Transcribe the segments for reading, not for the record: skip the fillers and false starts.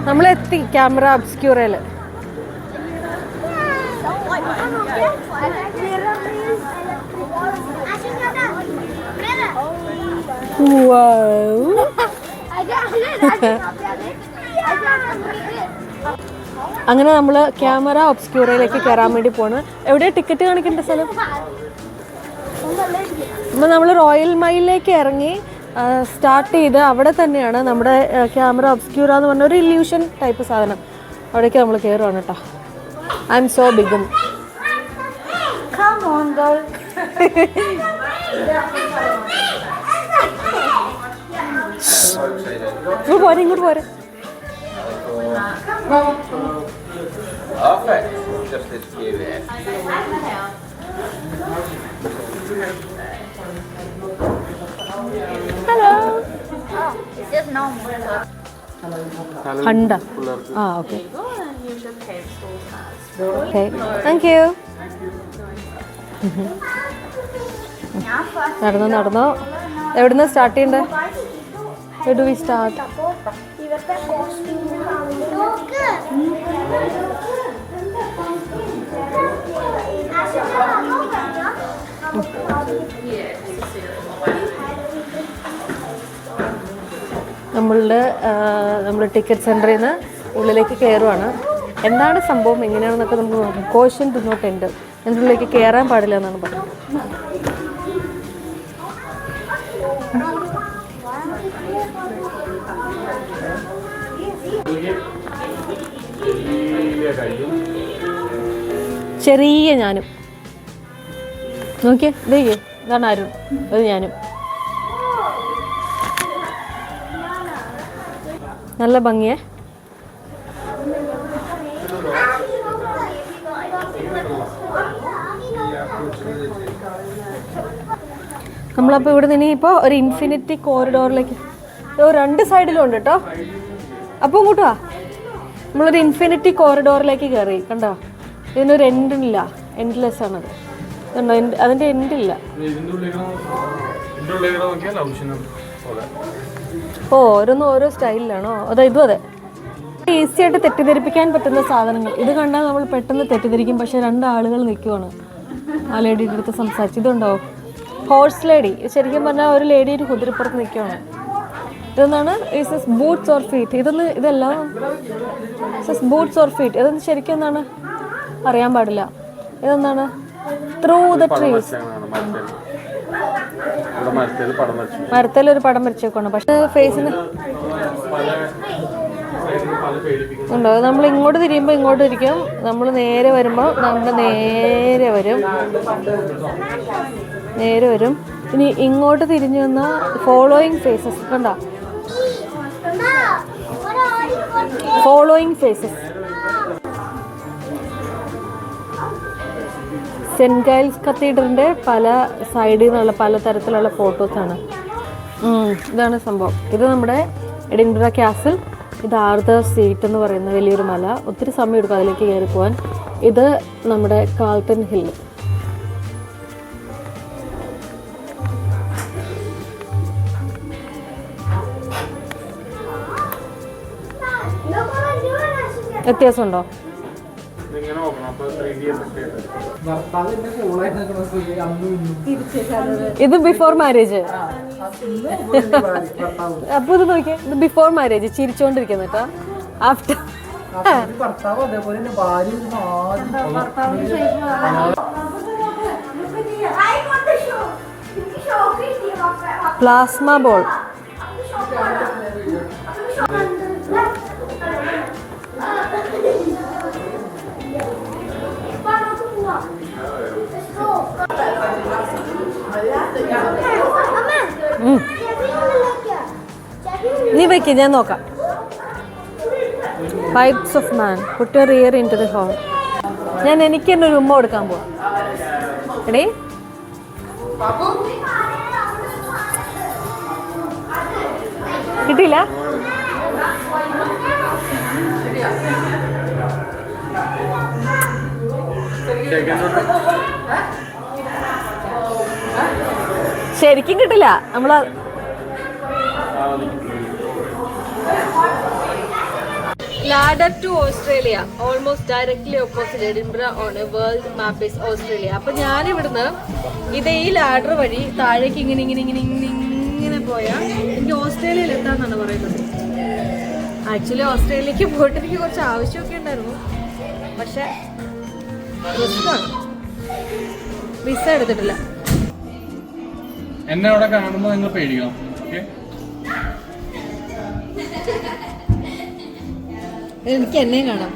നമ്മളെത്തി camera ഒബ്സ്ക്യൂറയിൽ. അങ്ങനെ നമ്മൾ camera ഒബ്സ്ക്യൂറയിലേക്ക് കയറാൻ വേണ്ടി പോണ്. എവിടെയാണ് ടിക്കറ്റ് കാണിക്കേണ്ട സ്ഥലം? അപ്പോൾ നമ്മൾ റോയൽ മൈലിലേക്ക് ഇറങ്ങി സ്റ്റാർട്ട് ചെയ്ത് അവിടെ തന്നെയാണ് നമ്മുടെ ക്യാമറ ഒബ്സ്ക്യൂറ എന്ന് പറഞ്ഞ ഒരു ഇല്യൂഷൻ ടൈപ്പ് സാധനം. അവിടേക്ക് നമ്മൾ കയറുവാണ് കേട്ടോ. ഐ എം സോ ബിഗും. ഇങ്ങോട്ട് പോരെ. ഹലോ. ഹണ്ട. ആ ഓക്കെ. Okay thank you. നടന്നോ. എവിടുന്ന് സ്റ്റാർട്ട് ചെയ്യണ്ടേ? Where do we start? നമ്മൾ ടിക്കറ്റ് സെൻറ്ററിൽ നിന്ന് ഉള്ളിലേക്ക് കയറുവാണ്. എന്താണ് സംഭവം എങ്ങനെയാണെന്നൊക്കെ നമുക്ക് നോക്കാം. Caution do not enter. എൻ്റെ ഉള്ളിലേക്ക് കയറാൻ പാടില്ല എന്നാണ് പറഞ്ഞത്. ചെറിയ ഞാനും നോക്കിയേ. ഇതേ ഇതാണ് അരുൺ, അത് ഞാനും. നല്ല ഭംഗിയേ. നമ്മളപ്പോൾ ഇവിടെ നിന്ന് ഇപ്പോൾ ഒരു ഇൻഫിനിറ്റി കോറിഡോറിലേക്ക്, രണ്ട് സൈഡിലും ഉണ്ട് കേട്ടോ. അപ്പോൾ ഇങ്ങോട്ട് വാ. നമ്മളൊരു ഇൻഫിനിറ്റി കോറിഡോറിലേക്ക് കയറി. കണ്ടോ, ഇതിനൊരു എൻഡില്ല, എൻഡ്ലെസ് ആണത്. കണ്ടോ, അതിൻ്റെ എൻഡില്ല. ഓ ഓരോന്നും ഓരോ സ്റ്റൈലിലാണോ? അതെ, ഇതും അതെ. ഈസി ആയിട്ട് തെറ്റിദ്ധരിപ്പിക്കാൻ പറ്റുന്ന സാധനങ്ങൾ. ഇത് കണ്ടാൽ നമ്മൾ പെട്ടെന്ന് തെറ്റിദ്ധരിക്കും. പക്ഷെ രണ്ടാളുകൾ നിൽക്കുവാണ്. ആ ലേഡിയുടെ അടുത്ത് സംസാരിച്ചു. ഇതുണ്ടോ, ഹോഴ്സ് ലേഡി. ശരിക്കും പറഞ്ഞാൽ ഒരു ലേഡി ഒരു കുതിരപ്പുറത്ത് നിൽക്കുവാണ്. ഇതെന്താണ്? Boots or feet. ഇതല്ല ബൂട്ട്സ് ഓർ ഫീറ്റ്. ഇതൊന്നും ശരിക്കും എന്താണ് അറിയാൻ പാടില്ല. ഇതെന്താണ്? Through the trees. മരത്തിലൊരു പടം വരച്ചേക്കാണ്. പക്ഷെ ഫേസിന് ഉണ്ടോ? നമ്മൾ ഇങ്ങോട്ട് തിരിയുമ്പോൾ ഇങ്ങോട്ട് ഇരിക്കും. നമ്മൾ നേരെ വരുമ്പോൾ നമ്മുടെ നേരെ വരും. ഇനി ഇങ്ങോട്ട് തിരിഞ്ഞു വന്ന ഫോളോയിങ് ഫേസസ്. കണ്ടോ, ഫോളോയിങ് ഫേസസ്. സെൻറ്റ് ഗൈൽസ് കത്തീഡ്രലിൻ്റെ പല സൈഡിൽ നിന്നുള്ള പല തരത്തിലുള്ള ഫോട്ടോസാണ്. ഇതാണ് സംഭവം. ഇത് നമ്മുടെ എഡിൻബറ കാസിൽ. ഇത് ആർതർ സീറ്റ് എന്ന് പറയുന്ന വലിയൊരു മല. ഒത്തിരി സമയം എടുക്കും അതിലേക്ക് കയറി പോകാൻ. ഇത് നമ്മുടെ കാൾട്ടൺ ഹില്ല്. വ്യത്യാസമുണ്ടോ? ഇത് ബിഫോർ മാരേജ്. അപ്പൊ ഇത് നോക്കിയേ, ഇത് ബിഫോർ മാരേജ് ചിരിച്ചോണ്ടിരിക്കുന്നു കേട്ടോ. After plasma ball. നീ വയ്ക്ക്, ഞാൻ നോക്കാം. Pipes of man. Put your ear into the hole. ഞാൻ എനിക്ക് തന്നെ ഒരു ഉമ്മ കൊടുക്കാൻ പോവാം. എടേ, കിട്ടിയില്ല? ശരിക്കും കിട്ടില്ല. ladder to Australia, almost directly opposite Edinburgh on a world map is Australia. അപ്പോൾ ഞാൻ ഇവിടുന്ന് ഇതേ ഈ ലാഡർ വഴി താഴേക്ക് ഇങ്ങനെ പോയാൽ എനിക്ക് ഓസ്ട്രേലിയയിൽ എത്താന്നാണ് പറയുന്നത്. ആക്ച്വലി ഓസ്ട്രേലിയക്ക് പോയിട്ട് എനിക്ക് കുറച്ച് ആവശ്യമൊക്കെ ഉണ്ടായിരുന്നു, പക്ഷെ വിസ എടുത്തിട്ടില്ല. എന്നെ അവിടെ കാണുമ്പോൾ നിങ്ങൾ പേടിക്കണം. എനിക്ക് എന്നെയും കാണാം.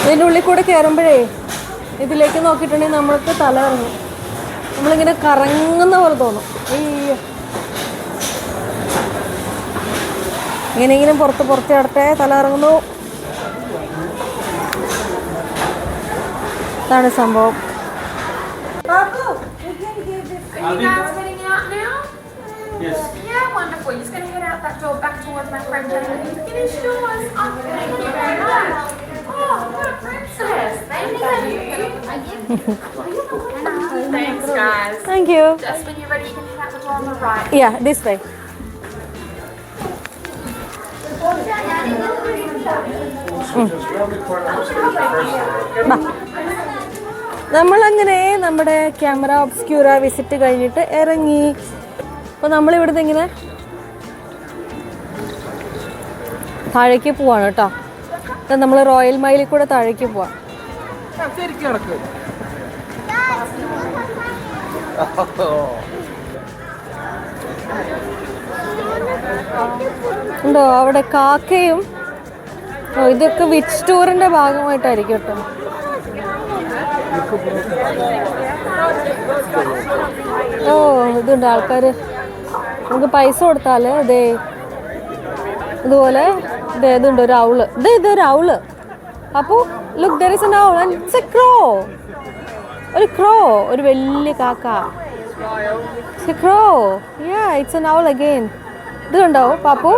ഇതിൻ്റെ ഉള്ളിൽ കൂടെ കയറുമ്പോഴേ ഇതിലേക്ക് നോക്കിയിട്ടുണ്ടെങ്കിൽ നമ്മൾക്ക് തല ഇറങ്ങും. നമ്മളിങ്ങനെ കറങ്ങുന്ന പോലെ തോന്നും. ഇങ്ങനെയെങ്കിലും പുറത്ത് കിടത്തെ തല ഇറങ്ങുന്നു. ഇതാണ് സംഭവം. Yes. Yeah, wonderful. You're just going to head out that door back towards my friend Jenny. You finish yours. Oh, thank you very much. Oh, what a princess. Thank you. Thanks, guys. Thank you. Just when you're ready, you can head out the door on the right. Yeah, this way. നമ്മളങ്ങനെ നമ്മുടെ camera Obscura visit കഴിഞ്ഞിട്ട് ഇറങ്ങി. അപ്പോൾ നമ്മളിവിടുന്ന് ഇങ്ങനെ താഴേക്ക് പോവാണ് കേട്ടോ. നമ്മൾ റോയൽ മൈലിൽ കൂടെ താഴേക്ക് പോവാം. ഉണ്ടോ അവിടെ കാക്കയും? ഇതൊക്കെ വിച്ച് ടൂറിന്റെ ഭാഗമായിട്ടായിരിക്കും കേട്ടോ. ഓ ഇതുണ്ട് ആൾക്കാര്. നമുക്ക് പൈസ കൊടുത്താല് ഇതേ ഇതുപോലെ ഇതുണ്ട് ഒരു ഔള്. ഇതൊരു ഔള്. അപ്പോൾ look there is an owl and it's a crow. ഒരു ക്രോ, ഒരു വലിയ കാക്ക. It's a crow. Ya it's an owl again. ഇത് കണ്ടോ പാപ്പു?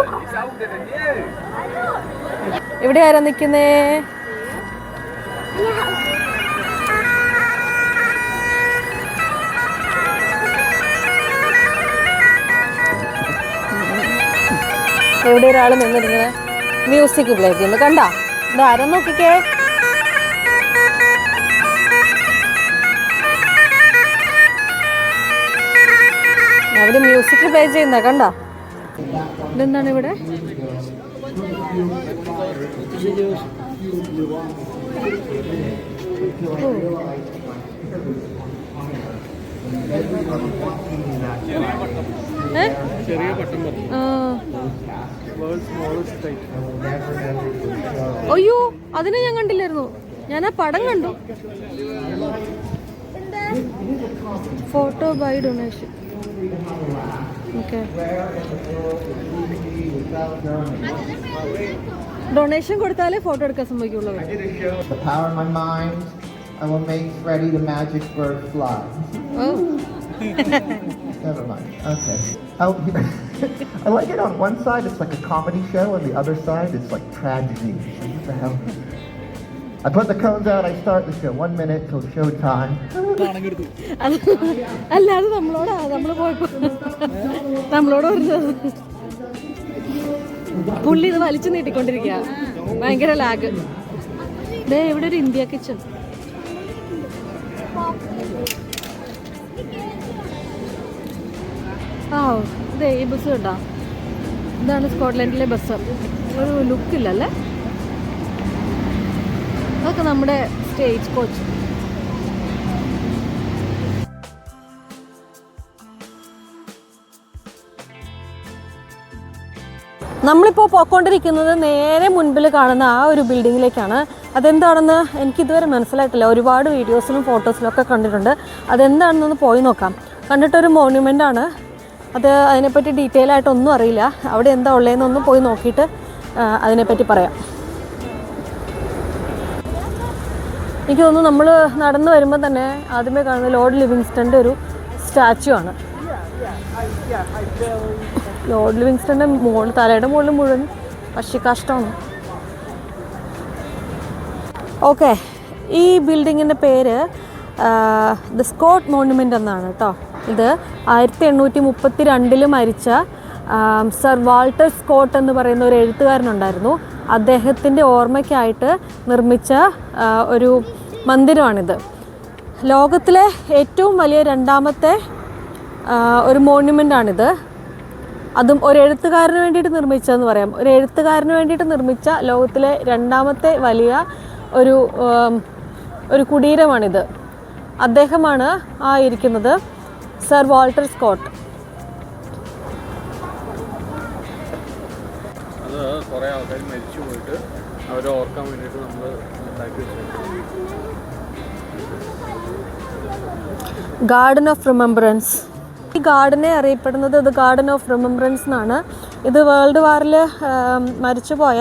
ഇവിടെ ആരാ നിൽക്കുന്നേ? ഇവിടെ ഒരാൾ നിന്നിരിങ്ങനെ മ്യൂസിക് പ്ലേ ചെയ്യുന്നു. കണ്ടാ? ഇത് ആരാ നോക്കിക്കേ. അവര് മ്യൂസിക് പ്ലേ ചെയ്യുന്ന കണ്ടാ? ഇതെന്താണ് ഇവിടെ? അയ്യോ അതിനെ ഞാൻ കണ്ടില്ലായിരുന്നു. ഞാൻ ആ പടം കണ്ടു. Photo by donation. Okay, donation കൊടുത്താലേ ഫോട്ടോ എടുക്കാൻ സംഭവിക്കുള്ളൂ. I will make Freddy the magic bird fly. Oh. Never mind. Okay. I like it on one side, it's like a comedy show, and the other side, it's like tragedy. What the hell? I put the cones out, I start the show. 1 minute till show time. അല്ലാതെ നമ്മളോട് പറഞ്ഞത് പുള്ളി ഇത് വലിച്ചു നീട്ടിക്കൊണ്ടിരിക്കുക. ഭയങ്കര lag. ഇവിടെ ഒരു India kitchen. ആ ഇതേ ഈ ബസ് കണ്ടോ? ഇതാണ് സ്കോട്ട്ലൻഡിലെ ബസ്. ഒരു ലുക്കില്ലല്ലേ? അതൊക്കെ നമ്മുടെ സ്റ്റേജ് കോച്ച്. നമ്മളിപ്പോൾ പോയിക്കൊണ്ടിരിക്കുന്നത് നേരെ മുൻപിൽ കാണുന്ന ആ ഒരു ബിൽഡിങ്ങിലേക്കാണ്. അതെന്താണെന്ന് എനിക്കിതുവരെ മനസ്സിലായിട്ടില്ല. ഒരുപാട് വീഡിയോസിലും ഫോട്ടോസിലും ഒക്കെ കണ്ടിട്ടുണ്ട്. അതെന്താണെന്നൊന്ന് പോയി നോക്കാം. കണ്ടിട്ടൊരു മോണ്യുമെൻ്റ് ആണ്. അത് അതിനെപ്പറ്റി ഡീറ്റെയിൽ ആയിട്ടൊന്നും അറിയില്ല. അവിടെ എന്താ ഉള്ളതെന്നൊന്നും പോയി നോക്കിയിട്ട് അതിനെപ്പറ്റി പറയാം. എനിക്ക് തോന്നുന്നു നമ്മൾ നടന്നു വരുമ്പോൾ തന്നെ ആദ്യമേ കാണുന്ന ലോർഡ് ലിവിങ്സ്റ്റൻ്റെ ഒരു സ്റ്റാച്ചു ആണ്. ലോർഡ് ലിവിങ്സ്റ്റൻ്റെ തലയുടെ മുകളിൽ മുഴുവൻ പക്ഷിക്കാഷ്ടമാണ്. ഓക്കെ, ഈ ബിൽഡിങ്ങിൻ്റെ പേര് ദ സ്കോട്ട് മോണുമെൻ്റ് എന്നാണ് കേട്ടോ. ഇത് 1832 മരിച്ച സർ വാൾട്ടർ സ്കോട്ട് എന്ന് പറയുന്ന ഒരു എഴുത്തുകാരനുണ്ടായിരുന്നു. അദ്ദേഹത്തിൻ്റെ ഓർമ്മയ്ക്കായിട്ട് നിർമ്മിച്ച ഒരു മന്ദിരമാണിത്. ലോകത്തിലെ ഏറ്റവും വലിയ രണ്ടാമത്തെ ഒരു മോണ്യുമെൻ്റാണിത്. അതും ഒരു എഴുത്തുകാരന് വേണ്ടിയിട്ട് നിർമ്മിച്ചതെന്ന് പറയാം. ഒരു എഴുത്തുകാരന് വേണ്ടിയിട്ട് നിർമ്മിച്ച ലോകത്തിലെ രണ്ടാമത്തെ വലിയ ഒരു കുടീരമാണിത്. അദ്ദേഹമാണ് ഇരിക്കുന്നത്, സർ വാൾട്ടർ സ്കോട്ട്. അത് കുറേ ആൾക്കാർ മരിച്ചു പോയിട്ട് അവരെ ഓർക്കാൻ വേണ്ടിയിട്ട് നമ്മൾ ഉണ്ടാക്കി വെച്ചിട്ടുണ്ട്. Garden of remembrance. ഈ ഗാർഡനെ അറിയപ്പെടുന്നത് ദ ഗാർഡൻ ഓഫ് റിമെമ്പറൻസ് എന്നാണ്. ഇത് വേൾഡ് വാറിൽ മരിച്ചുപോയ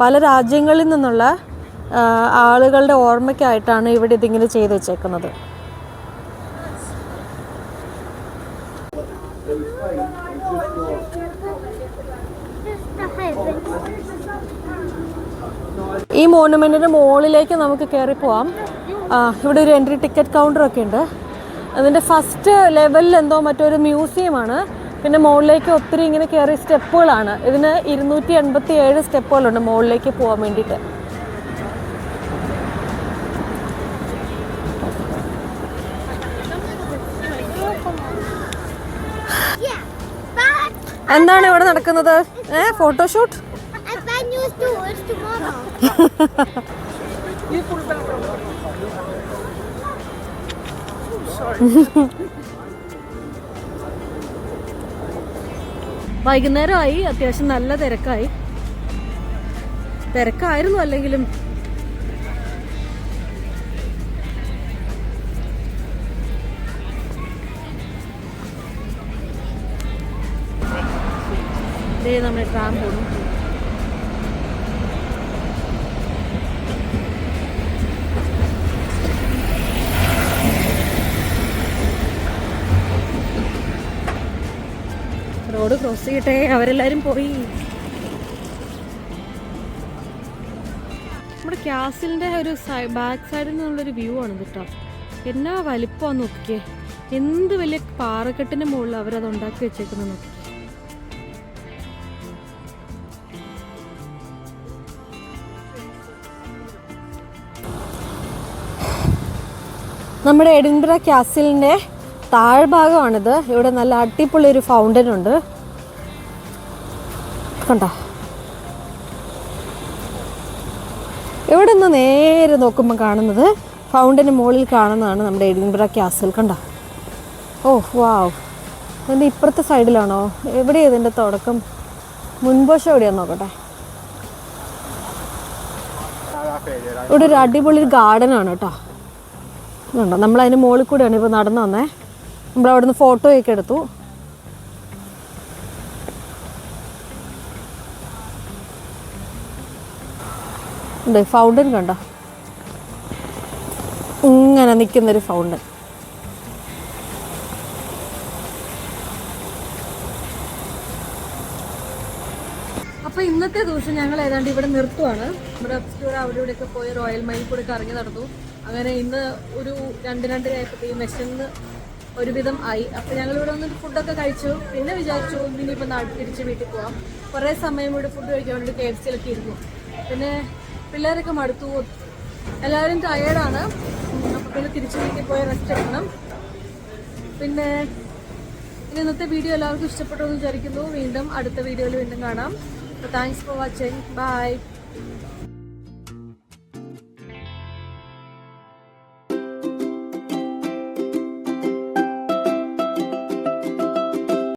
പല രാജ്യങ്ങളിൽ നിന്നുള്ള ആളുകളുടെ ഓർമ്മയ്ക്കായിട്ടാണ് ഇവിടെ ഇതിങ്ങനെ ചെയ്തു വെച്ചേക്കുന്നത്. ഈ മോണുമെൻറ്റിൻ്റെ മുകളിലേക്ക് നമുക്ക് കയറി പോവാം. ഇവിടെ ഒരു എൻട്രി ടിക്കറ്റ് കൗണ്ടറൊക്കെ ഉണ്ട്. അതിൻ്റെ ഫസ്റ്റ് ലെവലിൽ എന്തോ മറ്റൊരു മ്യൂസിയമാണ്. പിന്നെ മുകളിലേക്ക് ഒത്തിരി ഇങ്ങനെ കയറി സ്റ്റെപ്പുകളാണ്. ഇതിന് 287 സ്റ്റെപ്പുകളുണ്ട് മുകളിലേക്ക് പോകാൻ വേണ്ടിയിട്ട്. എന്താണ് ഇവിടെ നടക്കുന്നത്? ഫോട്ടോഷൂട്ട്. വൈകുന്നേരമായി, അത്യാവശ്യം നല്ല തിരക്കായിരുന്നു. അല്ലെങ്കിലും നമ്മുടെ ട്രാം പോകുന്നു. റോഡ് ക്രോസ് ചെയ്യട്ടെ, അവരെല്ലാവരും പോയി. നമ്മുടെ ക്യാസിലിൻ്റെ ഒരു ബാക്ക് സൈഡിൽ നിന്നുള്ളൊരു വ്യൂ ആണ് കേട്ടോ. എന്നാ വലിപ്പമാണെന്ന് നോക്കിക്കേ. എന്ത് വലിയ പാറക്കെട്ടിൻ്റെ മുകളിൽ അവരത് ഉണ്ടാക്കി വെച്ചേക്കുന്നത് നോക്കി. നമ്മുടെ എഡിൻബറ ക്യാസിലിൻ്റെ താഴ്ഭാഗമാണിത്. ഇവിടെ നല്ല അടിപൊളി ഒരു ഫൗണ്ടൻ ഉണ്ട്, കണ്ടോ? ഇവിടെ നിന്ന് നേരെ നോക്കുമ്പോൾ കാണുന്നത് ഫൗണ്ടന് മുകളിൽ കാണുന്നതാണ് നമ്മുടെ എഡിൻബറ ക്യാസിൽ, കണ്ടോ? ഓ വാവ്. അതിൻ്റെ ഇപ്പുറത്തെ സൈഡിലാണോ? എവിടെയാണ് ഇതിൻ്റെ തുടക്കം? മുൻവശം എവിടെയാന്ന് നോക്കട്ടെ. ഇവിടെ ഒരു അടിപൊളി ഗാർഡനാണ് കേട്ടോ. ഇതുണ്ടോ? നമ്മളതിന് മുകളിൽ കൂടെയാണ് ഇപ്പോൾ നടന്നു വന്നേ. നമ്മളവിടെ നിന്ന് ഫോട്ടോയൊക്കെ എടുത്തു. ഫൗണ്ടൻ കണ്ടോ? ഇങ്ങനെ നിൽക്കുന്നൊരു ഫൗണ്ടൻ. അപ്പോൾ ഇന്നത്തെ ദിവസം ഞങ്ങൾ ഏതാണ്ട് ഇവിടെ നിർത്തുവാണ്. നമ്മുടെ അപ്സ്റ്റോർ അവിടെ ഇവിടെയൊക്കെ പോയി റോയൽ മൈൽ കൂടെ കറങ്ങി നടന്നു. അങ്ങനെ ഇന്ന് ഒരു 2:30 ആയപ്പോഴത്തേക്കും വിശന്ന് ഒരുവിധം ആയി. അപ്പോൾ ഞങ്ങളിവിടെ വന്നിട്ട് ഫുഡൊക്കെ കഴിച്ചു. പിന്നെ വിചാരിച്ചു ഇനിയിപ്പോൾ തിരിച്ച് വീട്ടിൽ പോകാം. കുറേ സമയം ഇവിടെ ഫുഡ് കഴിക്കാൻ വേണ്ടി KFC-യിലൊക്കെ ഇരുന്നു. പിന്നെ പിള്ളേരൊക്കെ മടുത്തു, എല്ലാവരും ടയേർഡാണ്. അപ്പോൾ പിന്നെ തിരിച്ച് വീട്ടിൽ പോയി റെസ്റ്റ് എടുക്കണം. പിന്നെ ഇന്നത്തെ വീഡിയോ എല്ലാവർക്കും ഇഷ്ടപ്പെട്ടു എന്ന് വിചാരിക്കുന്നു. വീണ്ടും അടുത്ത വീഡിയോയിൽ വീണ്ടും കാണാം. അപ്പോൾ താങ്ക്സ് ഫോർ വാച്ചിങ്. ബൈ.